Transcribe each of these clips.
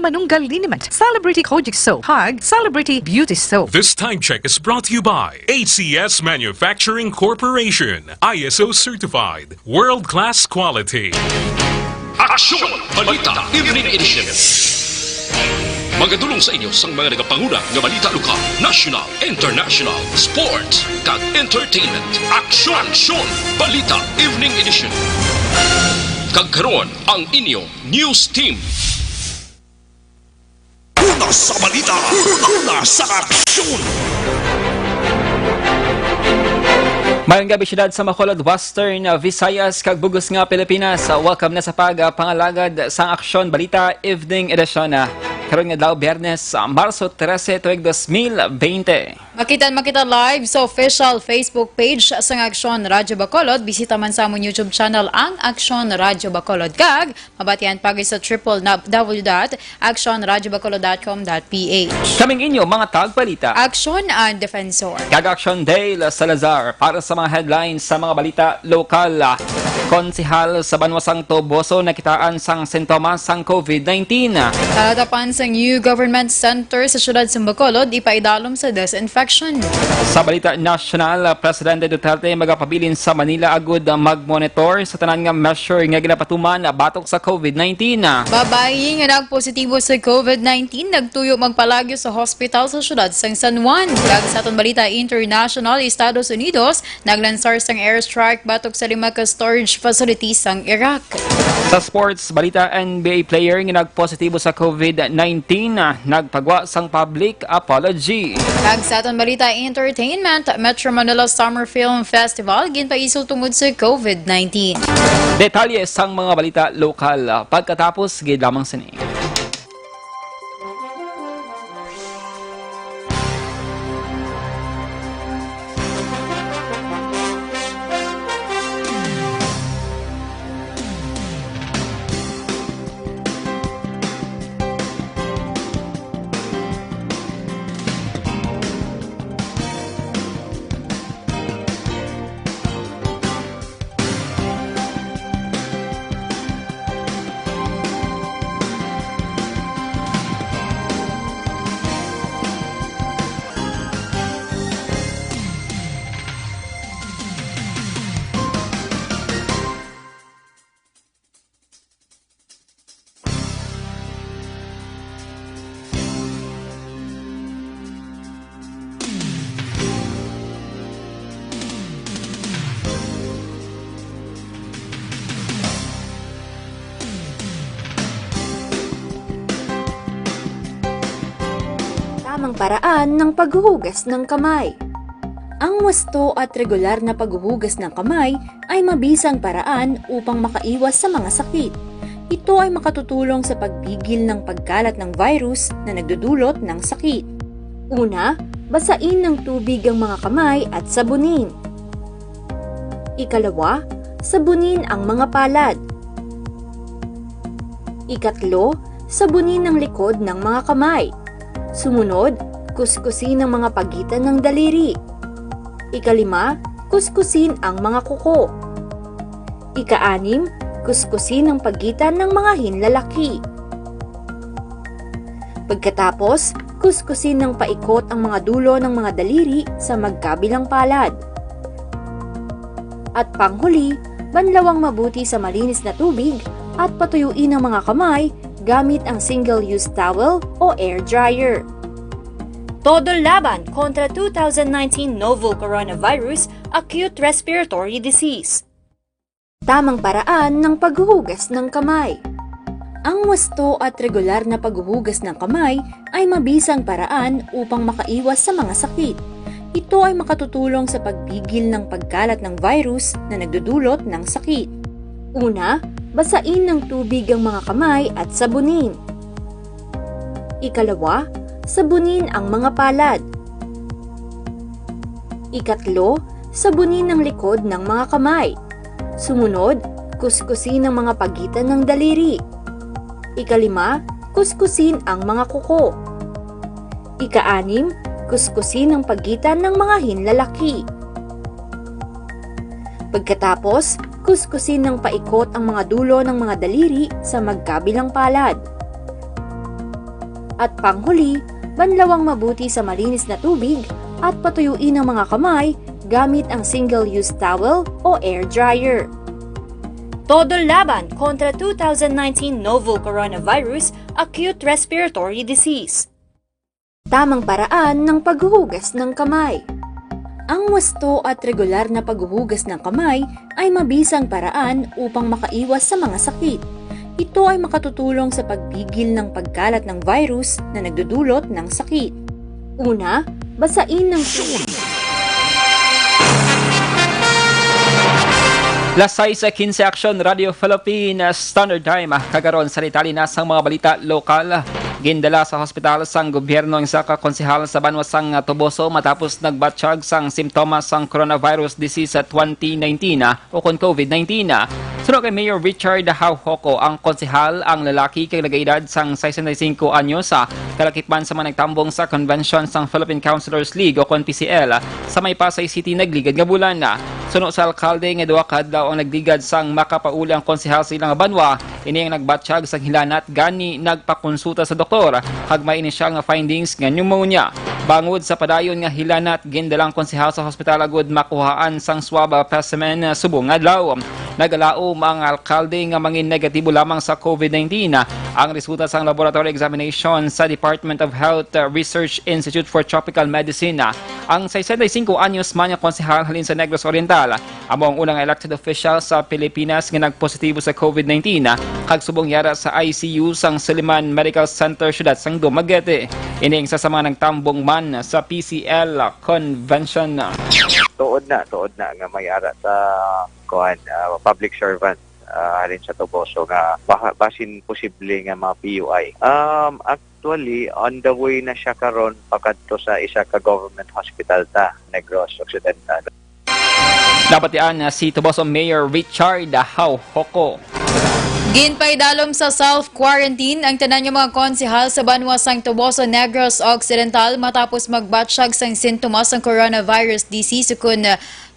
manunggal liniment, Celebrity Kojic Soap, Hag, Celebrity Beauty Soap. This time check is brought to you by ACS Manufacturing Corporation, ISO certified, world-class quality. Aksyon! Balita Evening Edition. Magadulong sa inyo sang mga nagapanguna nga balita lokal, national, international, sports, kag entertainment. Aksyon! Balita Evening Edition. Kagkaroon ang inyong news team. Una sa balita, una sa aksyon. Mayong gabi syudad sa Bacolod, Western Visayas, kag bugos nga Pilipinas. Welcome na sa pangalagad sa Aksyon Balita Evening Edition. Karon nga daw Biyernes, Marso 13, tuig 2020. Makita live sa official Facebook page sa Aksyon Radyo Bacolod. Bisita man sa among YouTube channel ang Aksyon Radyo Bacolod. Kag mabatian pagi sa www.actionradyobacolod.com.ph. Kaming inyo mga tagbalita. Aksyon ang Defensor. Kag Aksyon Dale Salazar para sa mga headlines sa mga balita lokal. Konsihal sa Banwasang Toboso nakitaan sang sintomas sang COVID-19. Talatapan sa New Government Center sa siyudad sa Bacolod, ipaidalom sa disinfection. Sa balita national, Presidente Duterte magapabilin sa Manila agud mag-monitor sa tanan nga measure nga ginapatuman batok sa COVID-19. Babayi nga nagpositibo sa COVID-19 nagtuyo magpalagyo sa hospital sa siyudad sang San Juan. Kag sa aton balita international, Estados Unidos naglansar sang airstrike batok sa 5 ka storage facilities sang Iraq. Sa sports balita, NBA player nga nagpositibo sa COVID-19 nagpagwa sang public apology. Kag sa aton balita entertainment, Metro Manila Summer Film Festival ginpaisol tungod sa COVID-19. Detalye sang mga balita lokal pagkatapos gid lamang sini. Tamang paraan ng paghuhugas ng kamay. Ang wasto at regular na paghuhugas ng kamay ay mabisang paraan upang makaiwas sa mga sakit. Ito ay makatutulong sa pagpigil ng pagkalat ng virus na nagdudulot ng sakit. Una, basain ng tubig ang mga kamay at sabunin. Ikalawa, sabunin ang mga palad. Ikatlo, sabunin ang likod ng mga kamay. Sumunod, kuskusin ang mga pagitan ng daliri. Ikalima, kuskusin ang mga kuko. Ika-anim, kuskusin ang pagitan ng mga hinlalaki. Pagkatapos, kuskusin ng paikot ang mga dulo ng mga daliri sa magkabilang palad. At panghuli, banlawang mabuti sa malinis na tubig at patuyuin ang mga kamay gamit ang single-use towel o air dryer. Todo laban kontra 2019 novel coronavirus acute respiratory disease. Tamang paraan ng paghuhugas ng kamay. Ang wasto at regular na paghuhugas ng kamay ay mabisang paraan upang makaiwas sa mga sakit. Ito ay makatutulong sa pagpigil ng pagkalat ng virus na nagdudulot ng sakit. Una, basain ng tubig ang mga kamay at sabunin. Ikalawa, sabunin ang mga palad. Ikatlo, sabunin ang likod ng mga kamay. Sumunod, kuskusin ang mga pagitan ng daliri. Ikalima, kuskusin ang mga kuko. Ika-anim, kuskusin ang pagitan ng mga hinlalaki. Pagkatapos, kuskusin ng paikot ang mga dulo ng mga daliri sa magkabilang palad. At panghuli, banlawang mabuti sa malinis na tubig at patuyuin ang mga kamay gamit ang single-use towel o air dryer. Todo laban kontra 2019 novel coronavirus acute respiratory disease. Tamang paraan ng paghuhugas ng kamay. Ang wasto at regular na paghuhugas ng kamay ay mabisang paraan upang makaiwas sa mga sakit. Ito ay makatutulong sa pagpigil ng pagkalat ng virus na nagdudulot ng sakit. Una, basain ng Las 6:15 Aksyon Radio Philippines Standard Time. Kagaron sa Itali nasang mga balita lokal. Gindala sa hospital sang gobyerno ang isa ka konsehal sa banwasang Toboso matapos nagbatsyag sang simptomas sang coronavirus disease sa 2019 o kon COVID-19. Sunod kay Mayor Richard Hauhoko, ang konsehal ang lalaki kay nag-edad sang 65 anyos sa kalakipman sa mga nagtambong sa convention sang Philippine Councilors League o kon PCL sa may Pasay City nagligad nga bulan. Sunod sa alkalde nga duwa kadlaw ang nagligad sang makapauli ang konsehal sa ilang banwa, ini ang nagbatsyag sang hilanat gani nagpakonsulta sa doktor kag may inisyal nga findings nga pneumonia. Bangod sa padayon nga hilanat, gindalang konsehal sa hospital agud makuhaan sang swab specimen subong adlaw. Nagalaom ang alkalde nga mangin negatibo lamang sa COVID-19 ang resulta sang laboratory examination sa Department of Health Research Institute for Tropical Medicine. Ang 65 anyos man nga konsehal halin sa Negros Oriental amo ang unang elected official sa Pilipinas nga nagpositibo sa COVID-19 kag subong yara sa ICU sang Suliman Medical Center syudad sang Dumaguete. Ining sa mga nagtambong man sa PCL convention. Tuod na nga may ara sa public servant halin sa Toboso nga basin posible nga mga PUI. Actually on the way na siya karon pakadto sa isa ka government hospital ta Negros Occidental. Napatian si Toboso Mayor Richard Hauhoko. Ginpay dalom sa self-quarantine ang tanan nga mga konsehal sa banwa sang Toboso Negros Occidental matapos magbatsyag sang sintomas ng coronavirus disease kun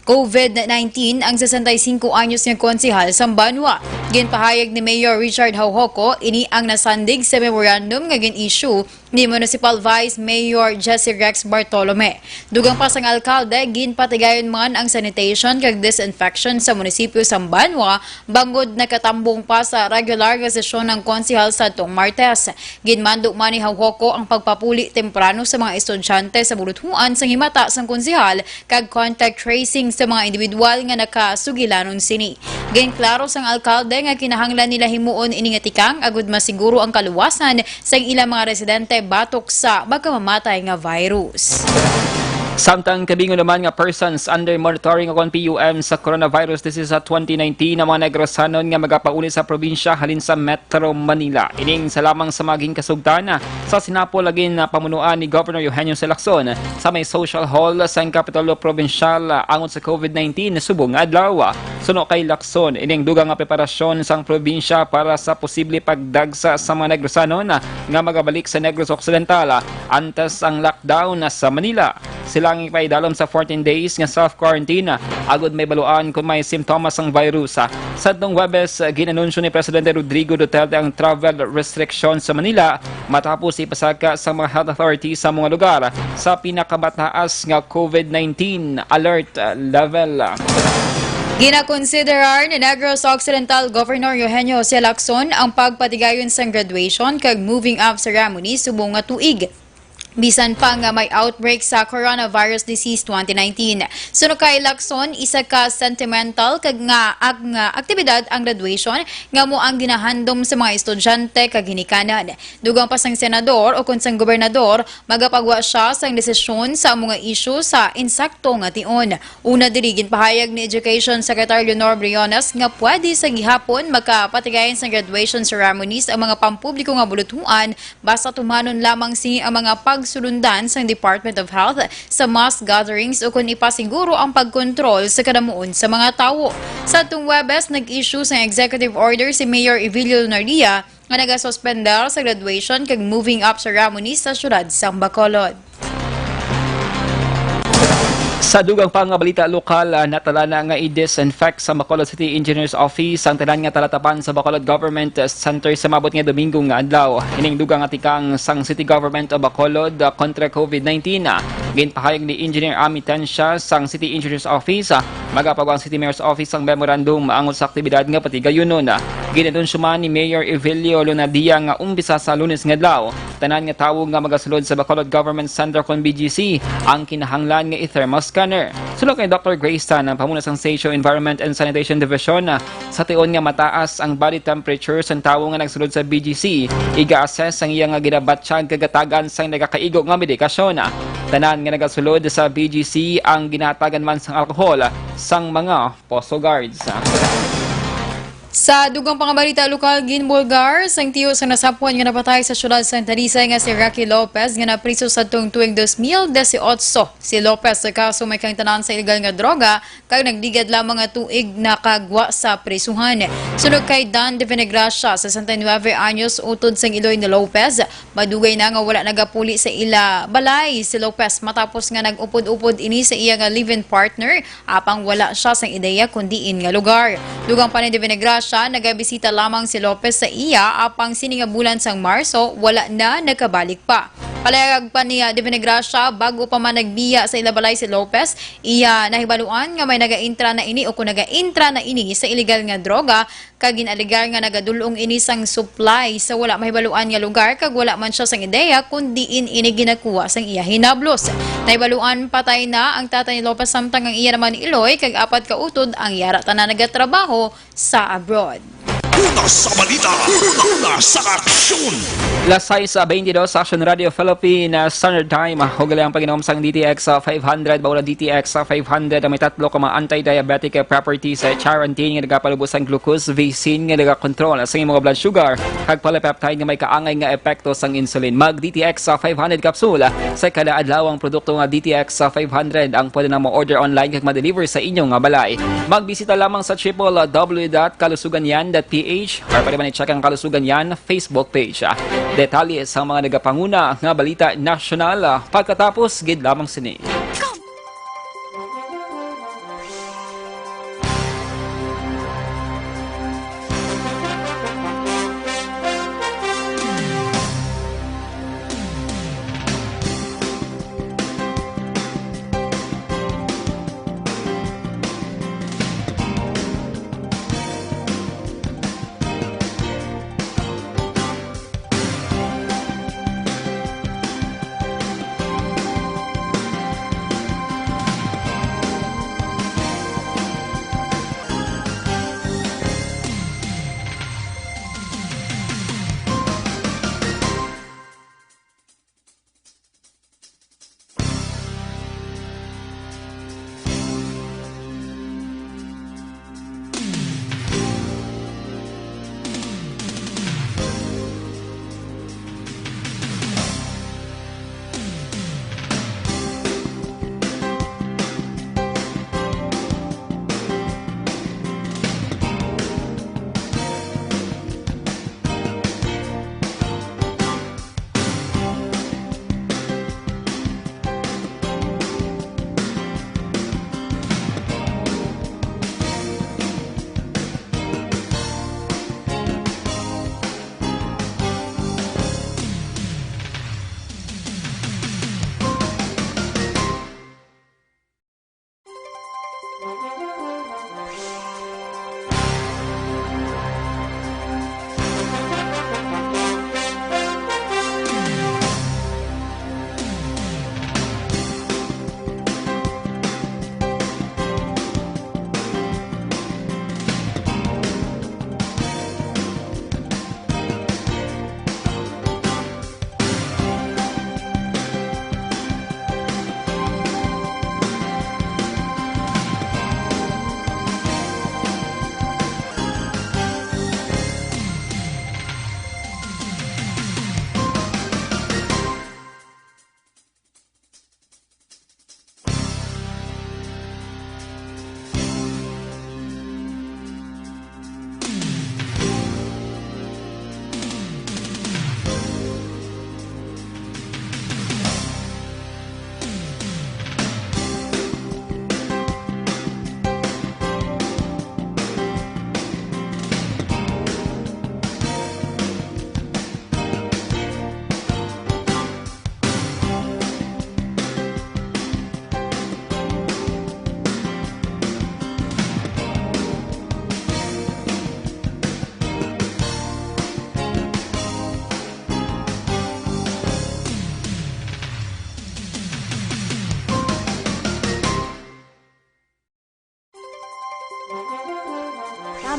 COVID-19 ang 65 anyos nga konsehal sa banwa. Ginpahayag ni Mayor Richard Hauhoko ini ang nasandig sa memorandum nga gin-issue ni Municipal Vice Mayor Jesse Rex Bartolome. Dugang pa sang alkalde, ginpatigayon man ang sanitation kag disinfection sa munisipyo sa Banwa bangod nakatambong pa sa regular nga sesyon ng konsehal sa tong Martes. Ginmando man ni Hauhoko ang pagpapuli temprano sa mga estudyante sa buluthuan sang himata sang konsehal kag contact tracing sa mga individual nga nakasugilanon sini. Ginklaro sang alkalde nga kinahanglan nila himuon ini nga tikang agud masiguro ang kaluwasan sa ilang mga residente batok sa magkamamatay nga virus. Samtang kabingon naman nga persons under monitoring akong PUM sa coronavirus disease sa 2019 na mga negrosanon nga magapauli sa probinsya halin sa Metro Manila. Ining sa lamang sa maging kasugtana sa sinapol lagin na pamunuan ni Governor Eugenio Salazar sa may social hall sa Kapitulo Provincial angon sa COVID-19 subong adlaw. Suno kay Lacson, ining dugang nga preparasyon sang probinsya para sa posible pagdagsa sa mga negrosanon nga magabalik sa Negros Occidental antes ang lockdown sa Manila. Silang ipaidalom sa 14 days nga self-quarantine agud may baluan kung may simptomas ang virus. Sa tong Webes, ginanunsyo ni Presidente Rodrigo Duterte ang travel restriction sa Manila matapos ipasaka sa mga health authorities sa mga lugar sa pinakamataas nga COVID-19 alert level. Ginakonsiderar ni Negros Occidental Governor Eugenio Lacson ang pagpatigayon sa graduation kag moving up ceremony subong nga tuig. Bisan pa nga may outbreak sa coronavirus disease 2019. Suno kay Lacson, isa ka sentimental kag nga aktibidad ang graduation nga mo ang ginahandom sa mga estudyante kag ginikanan. Dugang pa sang senador o kun sang gobernador, magapagwa siya sang desisyon sa mga isyu sa insakto nga tion. Una diri ginpahayag ni Education Secretary Leonor Briones nga pwede sa gihapon magkapatigayon sa graduation ceremonies ang mga pampubliko nga buluthuan basta tumanon lamang si ang mga pagsulundan sa Department of Health sa mass gatherings o kung ipasiguro ang pagkontrol sa kadamuon sa mga tawo. Sa itong Webes, nag-issue sa executive order si Mayor Evilio Nardia nga nagasuspender sa graduation kag moving up ceremonies sa syudad sa Bacolod. Sa dugang pang nga balita lokal, natala na nga i-disinfect sa Bacolod City Engineers Office ang tanan nga talatapan sa Bacolod Government Center sa mabot nga Domingo nga adlaw. Ining dugang atikang sang City Government of Bacolod kontra COVID-19. Ginpahayag ni Engineer Ami Tensya sang City Engineers Office, magapagaw ang City Mayor's Office ang memorandum ang sa aktibidad nga patigayunon. Ginadonsyoman ni Mayor Evelio Lunadia nga umbisa sa Lunes nga adlaw. Tanan nga tawo nga magasulod sa Bacolod Government Center kon BGC ang kinahanglan nga i-thermal scanner. Sulod kay Dr. Grace Tan, ang pamunas ng Station Environment and Sanitation Division, sa tion nga mataas ang body temperature sa tawo nga nagsulod sa BGC, iga-assess ang iya nga ginabatsyag kagatagan sa nagakaigo nga medikasyon. Tanan nga nagasulod sa BGC ang ginatagan man sang alcohol sang mga poso guards. Sa dugang pangabalita lokal, ginbulgar sang tiyo sa nasapuan nga napatay sa syudad sa Santa Risa nga si Rocky Lopez nga napriso sa tuwing 2018. Si Lopez sa kaso may kang tanan sa illegal nga droga kag nagdigad lamang nga tuig nakagwa sa prisuhan. Sulod kay Dan de Venegracia sa 69 anyos utod sang Iloy ni Lopez, madugay na nga wala nagapuli sa ila balay si Lopez matapos nga nag-upod-upod ini sa iya nga live-in partner apang wala siya sang ideya kundiin nga lugar. Dugang pa ni de Venegracia, nagabisita lamang si Lopez sa iya apang sini nga bulan sang Marso wala na nakabalik pa. Palayag pa niya de Venegracia bago pa man nagbiya sa ilabalay si Lopez, iya nahibaluan nga may naga-intra na ini o kung naga-intra na ini sa illegal nga droga kag ginaligar nga nagadulong ini sang supply sa wala mahibaluan nga lugar kag wala man siya sang ideya kundi ini ginakuha sang iya hinablos. Nahibaluan patay na ang tatay ni Lopez samtang ang iya naman Iloy kag apat ka utod ang yara tanan nagatrabaho sa abroad. Una sa balita, una sa aksyon. Lasay sa 22 sa Aksyon Radio Philippines Standard Time. Hugali ang paginom sang DTX 500, bawala DTX 500 may tatlo ka mga anti-diabetic properties sa quarantine nga nagapalubos ang glucose, vaccine nga nagakontrol sa mga blood sugar, kag polypeptide nga may kaangay nga epekto sang insulin. Mag DTX 500 capsule sa kada adlaw ang produkto nga DTX 500 ang pwede na mo-order online kag ma-deliver sa inyong nga balay. Magbisita lamang sa www.kalusuganyan.ph or pwede man i-check ang Kalusugan Yan Facebook page. Detalye sa mga nagapanguna nga balita nasyonal pagkatapos gid lamang sini.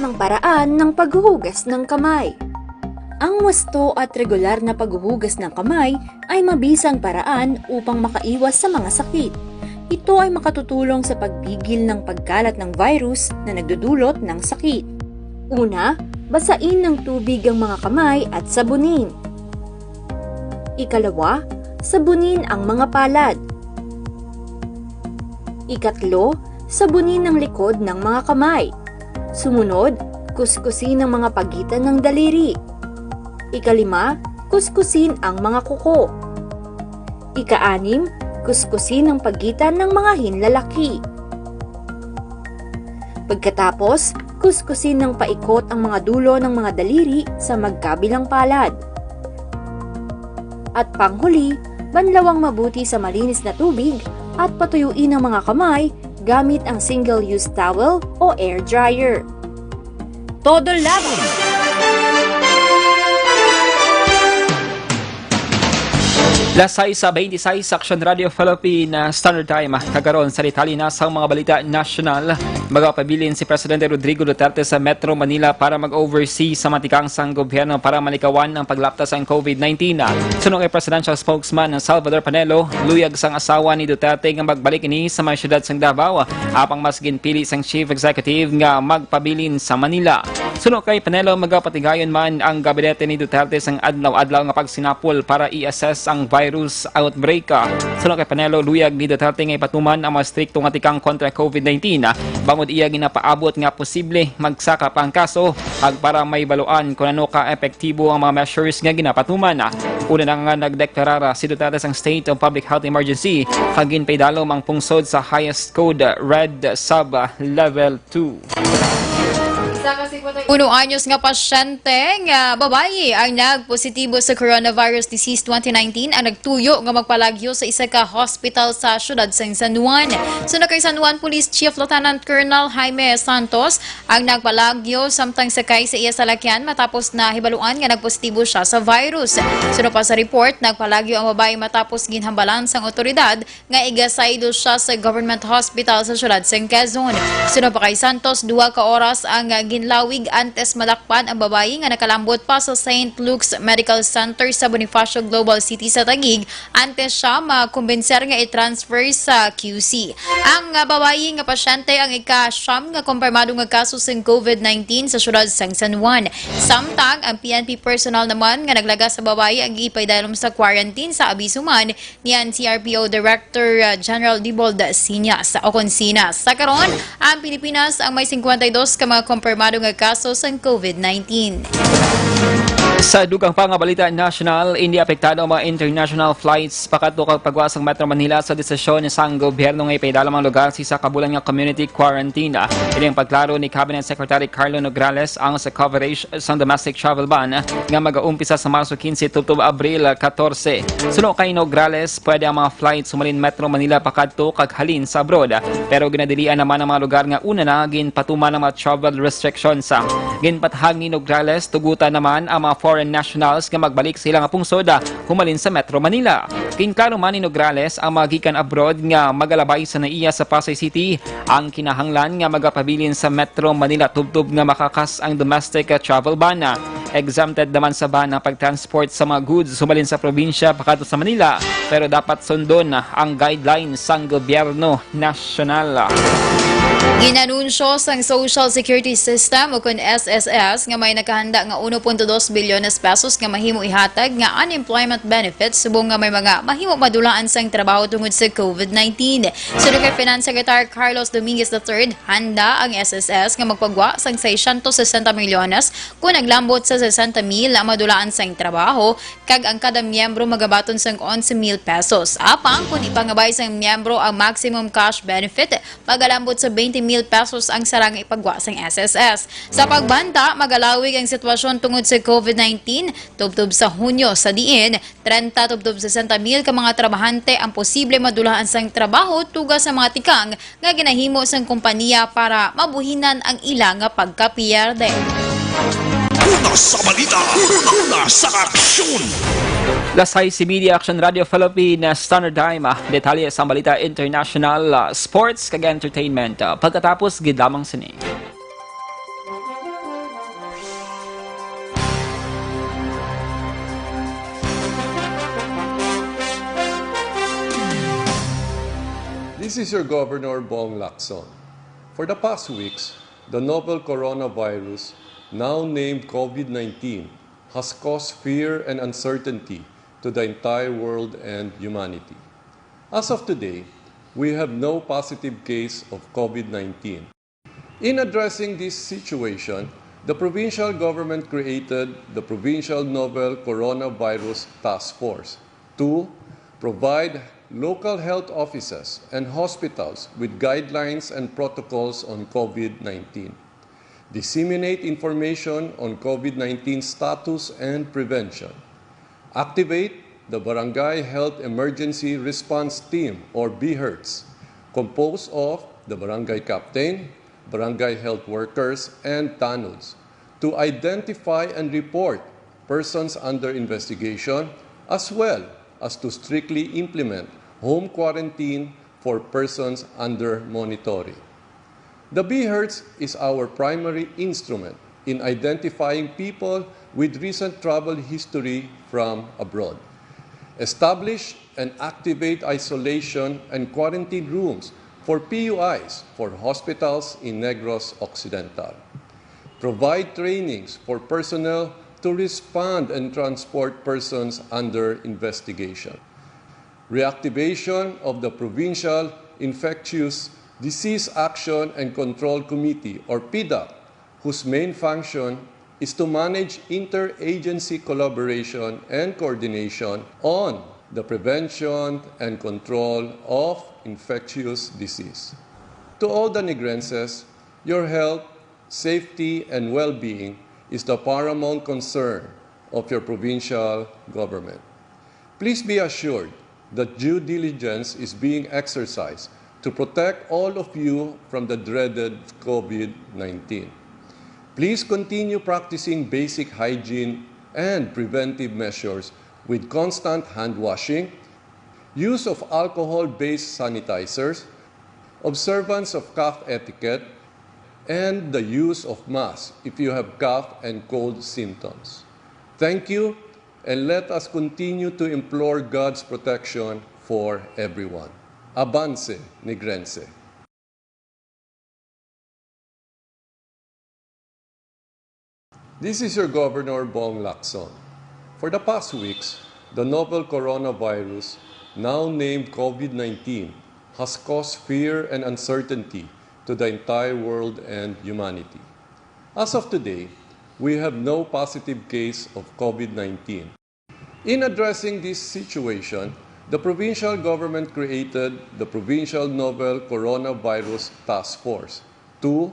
mabisang paraan ng paghuhugas ng kamay. Ang wasto at regular na paghuhugas ng kamay ay mabisang paraan upang makaiwas sa mga sakit. Ito ay makatutulong sa pagpigil ng pagkalat ng virus na nagdudulot ng sakit. Una, basain ng tubig ang mga kamay at sabunin. Ikalawa, sabunin ang mga palad. Ikatlo, sabunin ang likod ng mga kamay. Sumunod, kuskusin ang mga pagitan ng daliri. Ikalima, kuskusin ang mga kuko. Ika-anim, kuskusin ang pagitan ng mga hinlalaki. Pagkatapos, kuskusin ng paikot ang mga dulo ng mga daliri sa magkabilang palad. At panghuli, banlawang mabuti sa malinis na tubig at patuyuin ang mga kamay gamit ang single-use towel o air dryer. Todo laban! Lasay sa 26 Aksyon Radio Philippine Standard Time. Kagaron sa detalye na sa mga balita national. Magpabilin si Presidente Rodrigo Duterte sa Metro Manila para mag-oversee sa matikang sang gobyerno para malikawan ang paglaptas ng COVID-19. Sunod kay Presidential Spokesman Salvador Panelo, luyag sang asawa ni Duterte nga magbalik ini sa mga syudad sang Davao apang mas ginpili sang Chief Executive nga magpabilin sa Manila. Sunod kay Panelo, magpatigayon man ang gabinete ni Duterte sang adlaw-adlaw nga pagsinapol para i-assess ang virus outbreak. Sunod kay Panelo, luyag ni Duterte nga ipatuman ang mga strikto nga tikang kontra COVID-19 bangod iya ginapaabot nga posible magsaka pa ang kaso ag para may baluan kung ano ka epektibo ang mga measures nga ginapatuman. Una na nga nagdeklarara si Duterte sang State of Public Health Emergency kag ginpaydalom ang pungsod sa highest code Red Sub Level 2. Puno anyos nga pasyente nga babayi ang nagpositibo sa coronavirus disease 2019 ang nagtuyo nga magpalagyo sa isa ka hospital sa syudad sa San Juan. Sunod kay San Juan Police Chief Lieutenant Colonel Jaime Santos ang nagpalagyo samtang sakay sa iya salakyan matapos na hibaluan nga nagpositibo siya sa virus. Sunod pa sa report, nagpalagyo ang babayi matapos ginhambalan sang otoridad nga igasaydo siya sa government hospital sa syudad sa Quezon. Sunod pa kay Santos, 2 ka oras ang ginlawig antes malakpan ang babayi nga nakalambot pa sa St. Luke's Medical Center sa Bonifacio Global City sa Taguig antes siya makumbenser nga i-transfer sa QC. Ang babayi nga pasyente ang ika-siyam nga kumpirmado nga kaso sa COVID-19 sa syudad sa San Juan. Samtang ang PNP personnel naman nga naglaga sa babayi ang ipaydalom sa quarantine sa abisuman ni CRPO Director General Dibold Sinas o Consinas. Sa karon, ang Pilipinas ang may 52 ka mga kumpirmado nga kaso sa COVID-19. Sa dugang pa nga balita national, hindi apektado ang mga international flights pakato kag pagwas ang Metro Manila sa desisyon sang gobyerno nga ipaidalam ang lugar sa kabulan nga community quarantine. Ini ang pagklaro ni Cabinet Secretary Carlo Nograles ang sa coverage sang domestic travel ban nga mag-uumpisa sa Marso 15 tubtob Abril 14. Sunod kay Nograles, pwede ang mga flights sumalin Metro Manila pakato kag halin sa abroad, pero ginadilian naman ang mga lugar nga una na ginpatuman ang mga travel restrictions. Ginpatahag ni Nograles, tugutan naman ang mga foreign nationals nga magbalik sa ilang pungsod humalin sa Metro Manila. Kinklaro man ni Nograles ang magikan abroad nga magalabay sa naiya sa Pasay City ang kinahanglan nga magapabilin sa Metro Manila tubtob nga makakas ang domestic travel ban. Exempted naman sa ban ang pagtransport sa mga goods humalin sa probinsya pakato sa Manila, pero dapat sundon ang guidelines sang gobyerno nasyonal. Ginanunsyo sang Social Security System o kun SSS nga may nakahanda nga 1.2 bilyon pesos nga mahimo ihatag nga unemployment benefits subong nga may mga mahimo madulaan sang trabaho tungod sa COVID-19. Sunod kay Finance Secretary Carlos Dominguez III, handa ang SSS nga magpagwa sang 660 milyones kung naglambot sa 60,000 ang madulaan sang trabaho kag ang kada miyembro magabaton sang 11,000 pesos. Apang kung ipangabay sang miyembro ang maximum cash benefit, magalambot sa 20,000 pesos ang sarang ipagwa sang SSS. Sa pagbanta, magalawig ang sitwasyon tungod sa COVID-19 tubtob sa Hunyo sa diin 30 tubtob sa 60,000 ka mga trabahante ang posible madulaan sang trabaho tuga sa mga tikang nga ginahimo sang kompanya para mabuhinan ang ilang nga pagkapiyerde. Una sa balita, una sa aksyon. Lasay si Media Action Radio Philippine Standard Time. Detalye sa balita international, sports kag entertainment. Pagkatapos gid lamang sini. This is your Governor Bong Lacson. For the past weeks, the novel coronavirus, now named COVID-19, has caused fear and uncertainty to the entire world and humanity. As of today, we have no positive case of COVID-19. In addressing this situation, the provincial government created the Provincial Novel Coronavirus Task Force to provide local health offices and hospitals with guidelines and protocols on COVID-19, disseminate information on COVID-19 status and prevention, activate the Barangay Health Emergency Response Team or BHERTS, composed of the Barangay Captain, Barangay Health Workers, and TANUDs, to identify and report persons under investigation, as well as to strictly implement home quarantine for persons under monitoring. The BHERTS is our primary instrument in identifying people with recent travel history from abroad. Establish and activate isolation and quarantine rooms for PUIs for hospitals in Negros Occidental. Provide trainings for personnel to respond and transport persons under investigation. Reactivation of the Provincial Infectious Disease Action and Control Committee, or PIDAC, whose main function is to manage interagency collaboration and coordination on the prevention and control of infectious disease. To all the Negrenses, your health, safety, and well-being is the paramount concern of your provincial government. Please be assured that due diligence is being exercised to protect all of you from the dreaded COVID-19. Please continue practicing basic hygiene and preventive measures with constant hand washing, use of alcohol-based sanitizers, observance of cough etiquette, and the use of masks if you have cough and cold symptoms. Thank you, and let us continue to implore God's protection for everyone. Avance, Negrense. This is your Governor Bong Lacson. For the past weeks, the novel coronavirus, now named COVID-19, has caused fear and uncertainty to the entire world and humanity. As of today, we have no positive case of COVID-19. In addressing this situation, the provincial government created the Provincial Novel Coronavirus Task Force to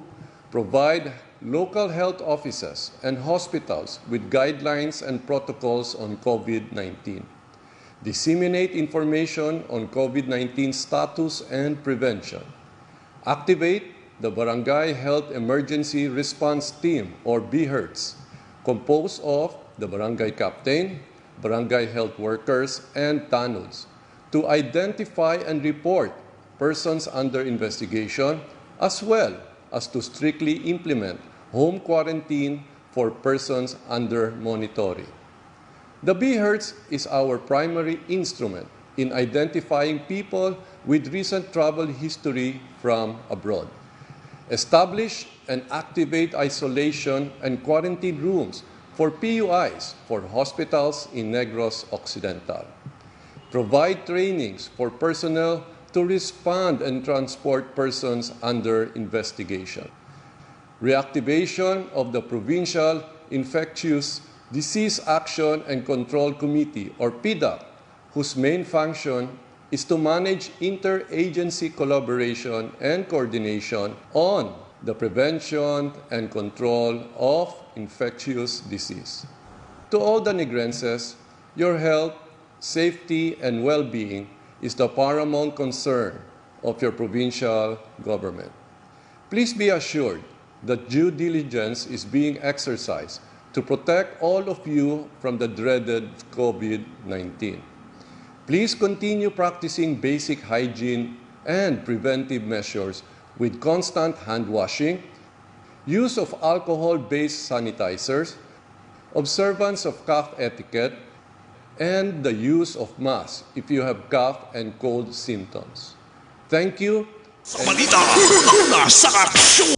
provide local health offices and hospitals with guidelines and protocols on COVID-19, disseminate information on COVID-19 status and prevention, activate the Barangay Health Emergency Response Team or BHERTS, composed of the Barangay Captain, Barangay Health Workers, and TANUDs, to identify and report persons under investigation, as well as to strictly implement home quarantine for persons under monitoring. The BHERTS is our primary instrument in identifying people with recent travel history from abroad. Establish and activate isolation and quarantine rooms for PUIs for hospitals in Negros Occidental. Provide trainings for personnel to respond and transport persons under investigation. Reactivation of the Provincial Infectious Disease Action and Control Committee, or PIDAC, whose main function is to manage interagency collaboration and coordination on the prevention and control of infectious disease. To all the Negrenses, your health, safety, and well-being is the paramount concern of your provincial government. Please be assured that due diligence is being exercised to protect all of you from the dreaded COVID-19. Please continue practicing basic hygiene and preventive measures with constant hand washing, use of alcohol-based sanitizers, observance of cough etiquette, and the use of masks if you have cough and cold symptoms. Thank you. Sa balita, una sa aksyon!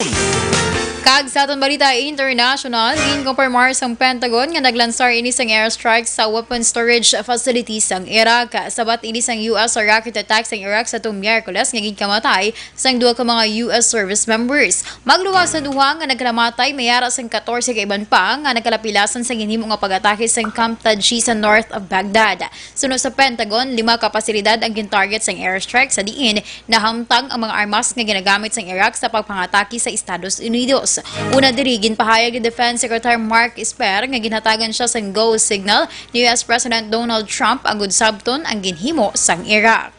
Kag sa aton balita international, ginkumpirmar sang Pentagon nga naglansar ini sang airstrike sa weapon storage facilities sang Iraq. Sabat ini sang US rocket attack sang Iraq sa tung Miyerkules nga ginkamatay sang duha ka mga US service members. Magluwas sa duha nga nagkamatay mayara sang 14 ka iban pa nga nagkalapilasan sa ginhimo nga pag-atake sang Camp Taji sa north of Baghdad. Sunod sa Pentagon, 5 ka pasilidad ang gintarget sang airstrike sa diin nahamtang ang mga armas nga ginagamit sang Iraq sa pagpangatake sa Estados Unidos. Una diri ginpahayag ni Defense Secretary Mark Esper nga ginhatagan siya sang go signal ni US President Donald Trump ang good sabton ang ginhimo sang Iraq.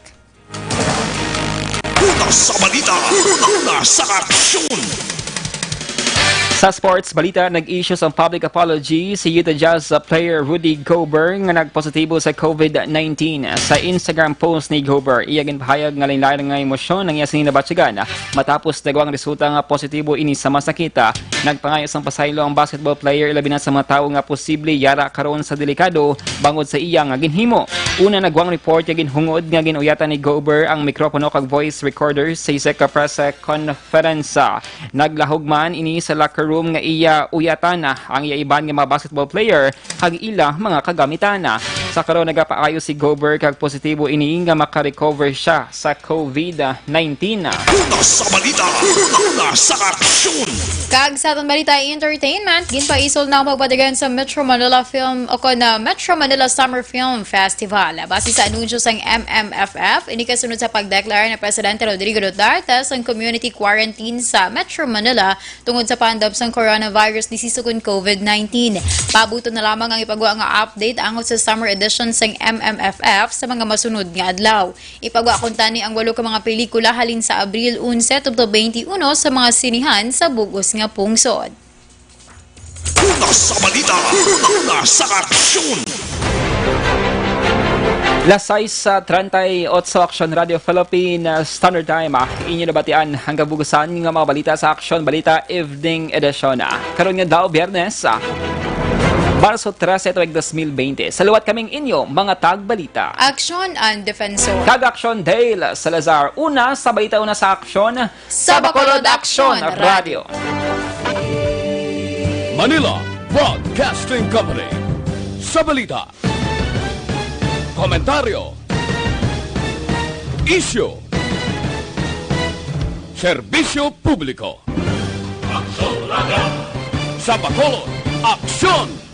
Una sa balita, una sa aksyon! Sa sports balita, nag-issue ang public apology si Utah Jazz player Rudy Gobert nga nagpositibo sa COVID-19. Sa Instagram post ni Gobert, iya ginpahayag nga lain-lain nga emosyon ng iya sinabatyagan matapos nagawang resulta nga positibo ini sa masakita. Nagpangayo sang pasaylo ang basketball player ilabi na sa mga tawo nga posible yara karon sa delikado bangod sa iya nga ginhimo. Una nagwang report nga ginhungod nga ginuyatan ni Gobert ang mikropono kag voice recorder sa isa ka press conference. Naglahugman ini sa locker room nga iya uyatan ang iya iban nga mga basketball player kag ila mga kagamitan. Sa karon nagapaayo si Gobert kag positibo ini nga makarecover siya sa COVID-19. Una sa balita, una sa aksyon! Kag sa atong balita entertainment, ginpaisol na ang pagpadagan sa Metro Manila Film o na Metro Manila Summer Film Festival. Base sa anunsyo sang MMFF, ini kasunod sa pagdeklara ni Presidente Rodrigo Duterte sang community quarantine sa Metro Manila tungod sa pandab sang coronavirus disisukon COVID-19. Pabuto na lamang ang ipagawa nga update angot sa summer edition sang MMFF sa mga masunod nga adlaw. Ipagawa kuntani ang 8 ka mga pelikula halin sa Abril 11 to 21 sa mga sinihan sa bugos nga pungsod. Una sa balita, una sa aksyon! Lasay sa 38 Aksyon Radio Philippine Standard Time. Inyo nabatian hanggang bugusan ng mga balita sa Aksyon Balita Evening Edition. Karon nga daw Biyernes, Marso 13, 2020. Saluwat kaming inyo, mga tagbalita. Aksyon and Defensor. Kag-Aksyon Dale Salazar. Una sa balita, una sa Aksyon. Sa Bacolod Aksyon Radio. Manila Broadcasting Company. Sa balita, komentaryo, issue, serbisyo publiko. Sa Bacolod, Aksyon!